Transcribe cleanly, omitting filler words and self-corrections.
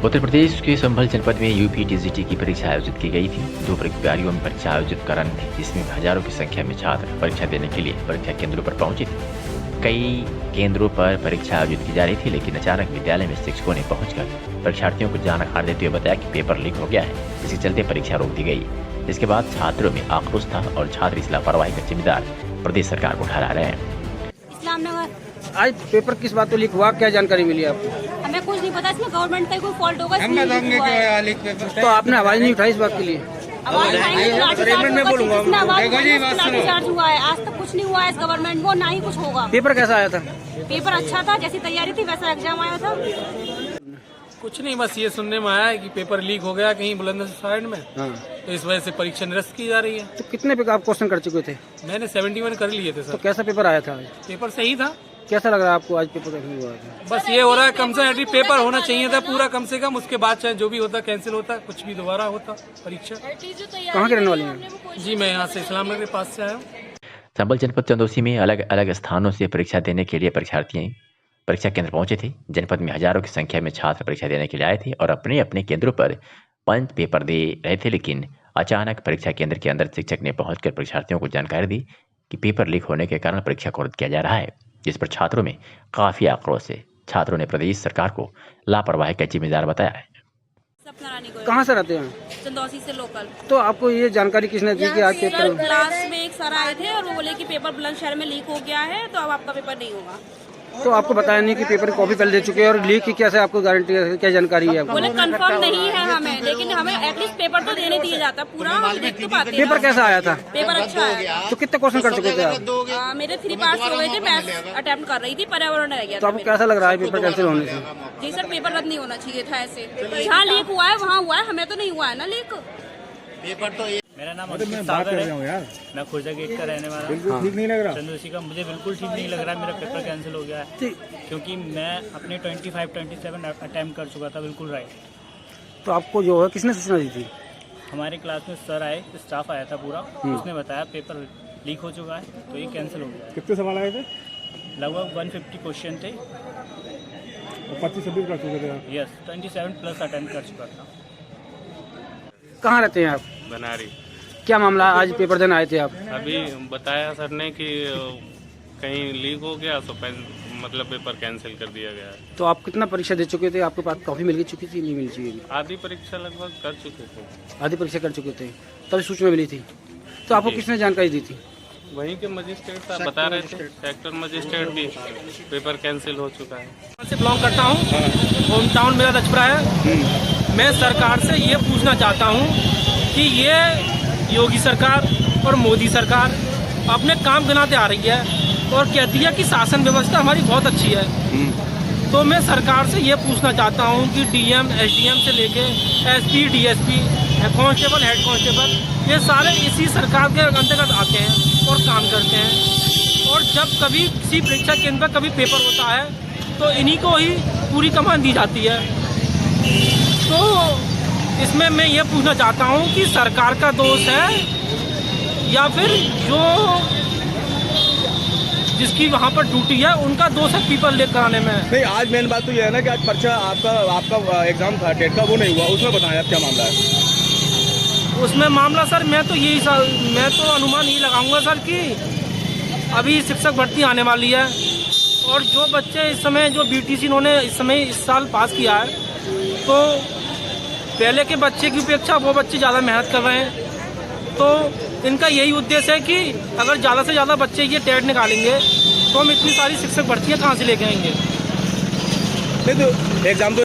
उत्तर प्रदेश के संभल जनपद में यूपीटीजीटी की परीक्षा आयोजित की गई थी। 2 प्रक्रियाओं में परीक्षा आयोजित करानी थी, जिसमें हजारों की संख्या में छात्र परीक्षा देने के लिए परीक्षा केंद्रों पर पहुंचे थे। कई केंद्रों पर परीक्षा आयोजित की जा रही थी, लेकिन अचानक विद्यालय में शिक्षकों ने पहुंचकर परीक्षार्थियों को जानकारी देते हुए बताया कि पेपर लीक हो गया है, जिसके चलते परीक्षा रोक दी गई। इसके बाद छात्रों में आक्रोश था और छात्र इस लापरवाही का जिम्मेदार प्रदेश सरकार को ठहरा रहे हैं। आज पेपर किस बात को लीक हुआ, क्या जानकारी मिली आपको? हमें कुछ नहीं पता, इसमें गवर्नमेंट का कोई फॉल्ट होगा। तो आपने आवाज नहीं उठाई इस बात के लिए? आवाज हुआ है, आज तक कुछ नहीं हुआ है इस गवर्नमेंट को, ना ही कुछ होगा। पेपर कैसा आया था? पेपर अच्छा था, जैसी तैयारी थी वैसा एग्जाम आया था। कुछ नहीं, बस ये सुनने में आया है कि पेपर लीक हो गया कहीं बुलंदशहर में। तो इस वजह से परीक्षा निरस्त की जा रही है। तो कितने पे आप क्वेश्चन कर चुके थे? मैंने 71 कर लिए थे सर। तो कैसा पेपर आया था? पेपर सही था। कैसा लग रहा है आपको आज पेपर हुआ था? बस ये हो रहा है कम से कम पेपर होना चाहिए था पूरा कम से कम, उसके बाद चाहे जो भी होता कैंसिल होता, कुछ भी दोबारा होता परीक्षा। कहाँ के रहने वाले हैं? जी मैं यहाँ से इस्लाम नगर के पास से आया हूँ। संभल जनपद चंदौसी में अलग अलग स्थानों से परीक्षा देने के लिए परीक्षार्थी परीक्षा केंद्र पहुंचे थे। जनपद में हजारों की संख्या में छात्र परीक्षा देने के लिए आए थे और अपने अपने केंद्रों पर पंच पेपर दे रहे थे, लेकिन अचानक परीक्षा केंद्र के अंदर शिक्षक ने पहुंचकर परीक्षार्थियों को जानकारी दी कि पेपर लीक होने के कारण परीक्षा को रद्द किया जा रहा है, जिस पर छात्रों में काफी आक्रोश है। छात्रों ने प्रदेश सरकार को लापरवाही का जिम्मेदार बताया है। कहाँ से रहते हैं? चंदौसी से लोकल। तो आपको ये जानकारी किसने दी कि आज पेपर? क्लास में एक सर आए थे और वो बोले कि पेपर बुलंदशहर में लीक हो गया है, तो अब आपका पेपर नहीं होगा। तो आपको बताया नहीं कि पेपर की कॉपी पहले दे चुके हैं और लीक की कैसे आपको गारंटी है, क्या जानकारी है आपको? बोले कंफर्म नहीं है हमें, लेकिन हमें एटलीस्ट पेपर तो देने दिया जाता, पूरा हम देख तो पाते। पेपर कैसा आया था? पेपर अच्छा है। तो कितने क्वेश्चन कर चुके थे आप? मेरे 3 पास हो गए थे, मैं अटेम्प्ट कर रही थी, पर्यावरण रह गया तो था। आपको कैसा लग रहा है पेपर कैंसिल होने से? जी सर, पेपर रद्द नहीं होना चाहिए था ऐसे। जहाँ लीक हुआ है वहाँ हुआ है, हमें तो नहीं हुआ है ना लीक। पेपर तो मेरा नाम सागर है, मैं खुर्जा गेट का रहने वाला हूँ। ठीक नहीं लग रहा चंदौसी का मुझे बिल्कुल ठीक नहीं लग रहा है। मेरा पेपर कैंसिल हो गया है क्योंकि मैं अपने 25-27 अटेम्प्ट कर चुका था, बिल्कुल राइट। तो आपको जो है किसने सूचना दी थी? हमारे क्लास में सर आए, स्टाफ आया था पूरा, उसने बताया पेपर लीक हो चुका है, तो ये कैंसिल हो गया है। कितने सवाल आए थे? लगभग 150 क्वेश्चन थे। 25-26 कर चुके थे आप? यस, 27+ अटेम्प्ट कर चुका था। कहाँ रहते हैं आप? बनारी। क्या मामला, आज पेपर देने आए थे आप? अभी बताया सर ने कि कहीं लीक हो गया तो मतलब पेपर कैंसिल कर दिया गया है। तो आप कितना परीक्षा दे चुके थे? आपके पास कॉपी मिल चुकी थी, नहीं मिल चुकी थी? आधी परीक्षा लगभग कर चुके थे। आधी परीक्षा कर चुके थे, तब सूचना मिली थी। तो आपको किसने जानकारी दी थी? वहीं के मजिस्ट्रेट साहब बता रहे थे, सेक्टर मजिस्ट्रेट भी, पेपर कैंसिल हो चुका है। से बिलोंग करता हूँ, होम टाउन मेरा रजपुरा है। मैं सरकार से ये पूछना चाहता हूँ कि ये योगी सरकार और मोदी सरकार अपने काम गिनाते आ रही है और कहती है कि शासन व्यवस्था हमारी बहुत अच्छी है। तो मैं सरकार से ये पूछना चाहता हूँ कि डीएम, एसडीएम से लेके SP, DSP, constable, head constable, ये सारे इसी सरकार के अंतर्गत आते हैं और काम करते हैं। और जब कभी किसी परीक्षा केंद्र पर कभी पेपर होता है तो इन्हीं को ही पूरी कमान दी जाती है। तो इसमें मैं ये पूछना चाहता हूँ कि सरकार का दोष है या फिर जो जिसकी वहाँ पर ड्यूटी है उनका दोष है पेपर लीक कराने में? नहीं, आज मेन बात तो ये है ना कि आज पर्चा आपका एग्जाम था, टेट का, वो नहीं हुआ, उसमें बताया आप क्या मामला है? उसमें मामला सर मैं तो अनुमान यही लगाऊंगा सर कि अभी शिक्षक भर्ती आने वाली है और जो बच्चे इस समय जो बीटीसी इन्होंने इस साल पास किया है, तो पहले के बच्चे की अपेक्षा वो बच्चे ज़्यादा मेहनत कर रहे हैं। तो इनका यही उद्देश्य है कि अगर ज़्यादा से ज़्यादा बच्चे ये टेट निकालेंगे तो हम इतनी सारी शिक्षक भर्तियाँ कहाँ से लेके आएंगे? नहीं तो एग्जाम तो